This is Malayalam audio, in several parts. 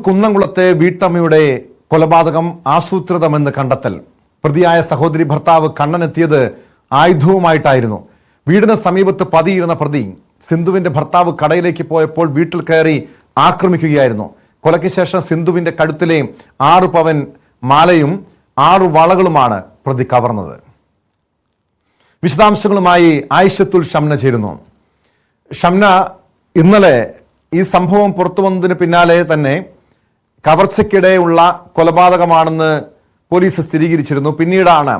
കുന്നംകുളത്തെ വീട്ടമ്മയുടെ കൊലപാതകം ആസൂത്രിതമെന്ന് കണ്ടെത്തൽ. പ്രതിയായ സഹോദരി ഭർത്താവ് കണ്ണനെത്തിയത് ആയുധവുമായിട്ടായിരുന്നു. വീടിന് സമീപത്ത് പതിയിരുന്ന പ്രതി സിന്ധുവിന്റെ ഭർത്താവ് കടയിലേക്ക് പോയപ്പോൾ വീട്ടിൽ കയറി ആക്രമിക്കുകയായിരുന്നു. കൊലയ്ക്ക് ശേഷം സിന്ധുവിന്റെ കഴുത്തിലെ 6 പവൻ മാലയും 6 വളകളുമാണ് പ്രതി കവർന്നത്. വിശദാംശങ്ങളുമായി ആയിഷത്തുൽ ഷംന ചേരുന്നു. ഷംന, ഇന്നലെ ഈ സംഭവം പുറത്തു വന്നതിന് പിന്നാലെ തന്നെ കവർച്ചയ്ക്കിടെയുള്ള കൊലപാതകമാണെന്ന് പോലീസ് സ്ഥിരീകരിച്ചിരുന്നു. പിന്നീടാണ്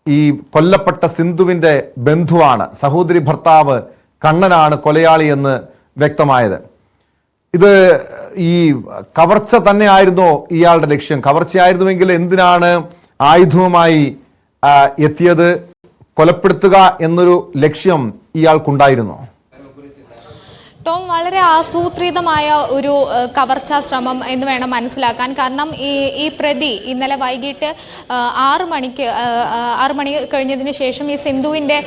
ഈ കൊല്ലപ്പെട്ട സിന്ധുവിന്റെ ബന്ധുവാണ്, സഹോദരി ഭർത്താവ് കണ്ണനാണ് കൊലയാളി എന്ന് വ്യക്തമായത്. ഇത് ഈ കവർച്ച തന്നെ ആയിരുന്നോ ഇയാളുടെ ലക്ഷ്യം? കവർച്ചയായിരുന്നുവെങ്കിൽ എന്തിനാണ് ആയുധവുമായി എത്തിയത്? കൊലപ്പെടുത്തുക എന്നൊരു ലക്ഷ്യം ഇയാൾക്കുണ്ടായിരുന്നു? ടോം, വളരെ ആസൂത്രിതമായ ഒരു കവർച്ചാ ശ്രമം എന്ന് വേണം മനസ്സിലാക്കാൻ. കാരണം ഈ പ്രതി ഇന്നലെ വൈകിട്ട് 6 മണി കഴിഞ്ഞതിന് ശേഷം ഈ സിന്ധുവിൻ്റെ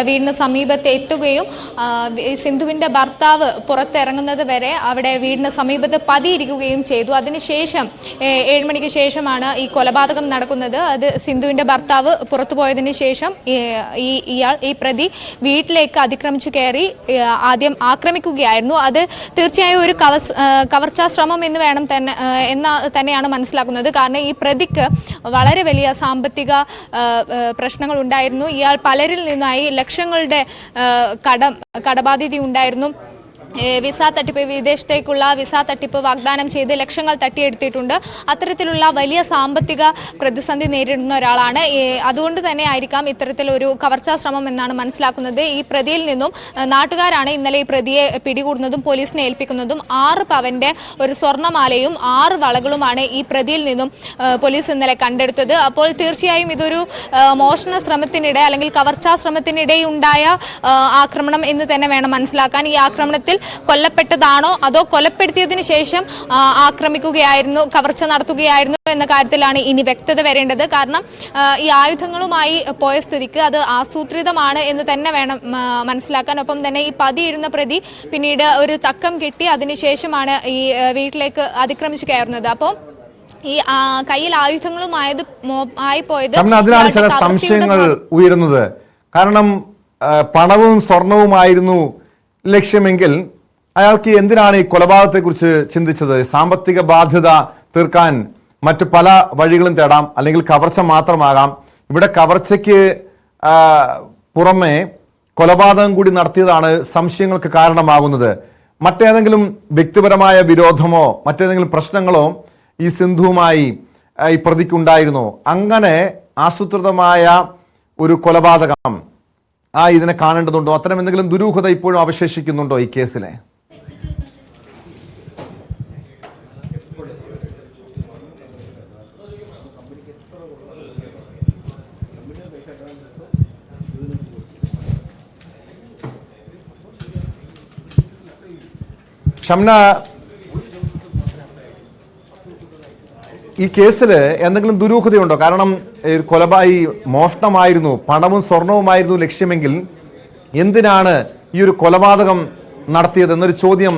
വീടിന് സമീപത്ത് എത്തുകയും സിന്ധുവിൻ്റെ ഭർത്താവ് പുറത്തിറങ്ങുന്നത് വരെ അവിടെ വീടിന് സമീപത്ത് പതിയിരിക്കുകയും ചെയ്തു. അതിനുശേഷം 7 മണിക്ക് ശേഷമാണ് ഈ കൊലപാതകം നടക്കുന്നത്. അത് സിന്ധുവിൻ്റെ ഭർത്താവ് പുറത്തു പോയതിന് ശേഷം ഈ പ്രതി വീട്ടിലേക്ക് അതിക്രമിച്ചു കയറി ആദ്യം ആക്രമിക്കുകയായിരുന്നു. അത് തീർച്ചയായും ഒരു കവർച്ചാ ശ്രമം എന്ന് വേണം തന്നെയാണ് മനസ്സിലാക്കുന്നത്. കാരണം ഈ പ്രതിക്ക് വളരെ വലിയ സാമ്പത്തിക പ്രശ്നങ്ങൾ ഉണ്ടായിരുന്നു. ഇയാൾ പലരിൽ നിന്നായി ലക്ഷങ്ങളുടെ കടബാധ്യത ഉണ്ടായിരുന്നു. വിസ തട്ടിപ്പ്, വിദേശത്തേക്കുള്ള വിസ തട്ടിപ്പ് വാഗ്ദാനം ചെയ്ത് ലക്ഷങ്ങൾ തട്ടിയെടുത്തിട്ടുണ്ട്. അത്തരത്തിലുള്ള വലിയ സാമ്പത്തിക പ്രതിസന്ധി നേരിടുന്ന ഒരാളാണ്. അതുകൊണ്ട് തന്നെ ആയിരിക്കാം ഇത്തരത്തിലൊരു കവർച്ചാ ശ്രമം എന്നാണ് മനസ്സിലാക്കുന്നത്. ഈ പ്രതിയിൽ നിന്നും നാട്ടുകാരാണ് ഇന്നലെ ഈ പ്രതിയെ പിടികൂടുന്നതും പോലീസിനെ ഏൽപ്പിക്കുന്നതും. 6 പവന്റെ ഒരു സ്വർണ്ണമാലയും 6 വളകളുമാണ് ഈ പ്രതിയിൽ നിന്നും പോലീസ് ഇന്നലെ കണ്ടെടുത്തത്. അപ്പോൾ തീർച്ചയായും ഇതൊരു മോഷണ ശ്രമത്തിനിടെ അല്ലെങ്കിൽ കവർച്ചാ ശ്രമത്തിനിടെ ഉണ്ടായ ആക്രമണം എന്ന് തന്നെ വേണം മനസ്സിലാക്കാൻ. ഈ ആക്രമണത്തിൽ കൊല്ലപ്പെട്ടതാണോ അതോ കൊലപ്പെടുത്തിയതിനു ശേഷം ആക്രമിക്കുകയായിരുന്നു, കവർച്ച നടത്തുകയായിരുന്നു എന്ന കാര്യത്തിലാണ് ഇനി വ്യക്തത വരേണ്ടത്. കാരണം ഈ ആയുധങ്ങളുമായി പോയ സ്ഥിതിക്ക് അത് ആസൂത്രിതമാണ് എന്ന് തന്നെ വേണം മനസ്സിലാക്കാൻ. ഒപ്പം തന്നെ ഈ പതിയിരുന്ന പ്രതി പിന്നീട് ഒരു തക്കം കിട്ടി അതിനുശേഷമാണ് ഈ വീട്ടിലേക്ക് അതിക്രമിച്ചു കയറുന്നത്. അപ്പോൾ ഈ കയ്യിൽ ആയുധങ്ങളുമായി പോയത് അതിനാണ് ചില സംശയങ്ങൾ ഉയരുന്നത്. കാരണം പണവും സ്വർണവുമായിരുന്നു ലക്ഷ്യമെങ്കിൽ അയാൾക്ക് എന്തിനാണ് ഈ കൊലപാതകത്തെക്കുറിച്ച് ചിന്തിച്ചത്? സാമ്പത്തിക ബാധ്യത തീർക്കാൻ മറ്റു പല വഴികളും തേടാം, അല്ലെങ്കിൽ കവർച്ച മാത്രമാകാം. ഇവിടെ കവർച്ചയ്ക്ക് പുറമെ കൊലപാതകം കൂടി നടത്തിയതാണ് സംശയങ്ങൾക്ക് കാരണമാകുന്നത്. മറ്റേതെങ്കിലും വ്യക്തിപരമായ വിരോധമോ മറ്റേതെങ്കിലും പ്രശ്നങ്ങളോ ഈ സിന്ധുവുമായി ഈ പ്രതിക്കുണ്ടായിരുന്നോ? അങ്ങനെ ആസൂത്രിതമായ ഒരു കൊലപാതകം ഇതിനെ കാണേണ്ടതുണ്ടോ? അത്തരം എന്തെങ്കിലും ദുരൂഹത ഇപ്പോഴും അവശേഷിക്കുന്നുണ്ടോ ഈ കേസിലെ? ഷംന, ഈ കേസിൽ എന്തെങ്കിലും ദുരൂഹതയുണ്ടോ? കാരണം മോഷണമായിരുന്നു, പണവും സ്വർണവുമായിരുന്നു ലക്ഷ്യമെങ്കിൽ എന്തിനാണ് ഈ ഒരു കൊലപാതകം നടത്തിയത് എന്നൊരു ചോദ്യം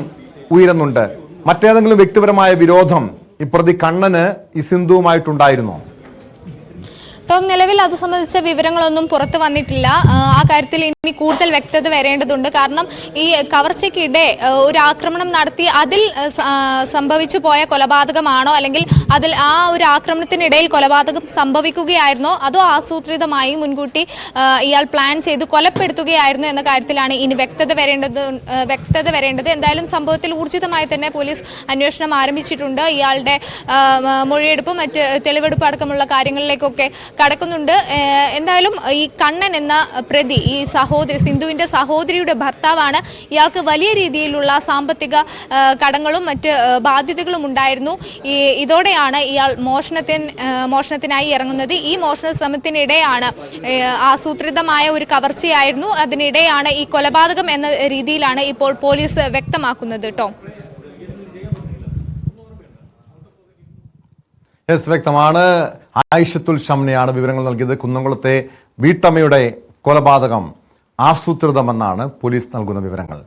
ഉയരുന്നുണ്ട്. മറ്റേതെങ്കിലും വ്യക്തിപരമായ വിരോധം ഈ പ്രതി കണ്ണന് ഈ സിന്ധുവുമായിട്ടുണ്ടായിരുന്നോ? ടോം, നിലവിൽ അത് സംബന്ധിച്ച വിവരങ്ങളൊന്നും പുറത്തു വന്നിട്ടില്ല. ആ കാര്യത്തിൽ ഇനി കൂടുതൽ വ്യക്തത വരേണ്ടതുണ്ട്. കാരണം ഈ കവർച്ചയ്ക്കിടെ ഒരു ആക്രമണം നടത്തി അതിൽ സംഭവിച്ചു പോയ കൊലപാതകമാണോ, അല്ലെങ്കിൽ അതിൽ ആ ഒരു ആക്രമണത്തിനിടയിൽ കൊലപാതകം സംഭവിക്കുകയായിരുന്നോ, അതോ ആസൂത്രിതമായി മുൻകൂട്ടി ഇയാൾ പ്ലാൻ ചെയ്ത് കൊലപ്പെടുത്തുകയായിരുന്നു എന്ന കാര്യത്തിലാണ് ഇനി വ്യക്തത വരേണ്ടത്. എന്തായാലും സംഭവത്തിൽ ഊർജിതമായി തന്നെ പോലീസ് അന്വേഷണം ആരംഭിച്ചിട്ടുണ്ട്. ഇയാളുടെ മൊഴിയെടുപ്പും മറ്റ് തെളിവെടുപ്പ് അടക്കമുള്ള കാര്യങ്ങളിലേക്കൊക്കെ കടക്കുന്നുണ്ട്. എന്തായാലും ഈ കണ്ണൻ എന്ന പ്രതി ഈ സിന്ധുവിന്റെ സഹോദരിയുടെ ഭർത്താവാണ്. ഇയാൾക്ക് വലിയ രീതിയിലുള്ള സാമ്പത്തിക കടങ്ങളും മറ്റ് ബാധ്യതകളും ഉണ്ടായിരുന്നു. ഇതോടെയാണ് ഇയാൾ മോഷണത്തിനായി ഇറങ്ങുന്നത്. ഈ മോഷണ ശ്രമത്തിനിടെയാണ് ആസൂത്രിതമായ ഒരു കവർച്ചയായിരുന്നു. അതിനിടെയാണ് ഈ കൊലപാതകം എന്ന രീതിയിലാണ് ഇപ്പോൾ പോലീസ് വ്യക്തമാക്കുന്നത്. ടോം, വ്യക്തമാണ്. ആയിഷത്തുൽ ഷംനയാണ് വിവരങ്ങൾ നൽകിയത്. കുന്നംകുളത്തെ വീട്ടമ്മയുടെ കൊലപാതകം ആസൂത്രിതമെന്നാണ് പോലീസ് നൽകുന്ന വിവരങ്ങൾ.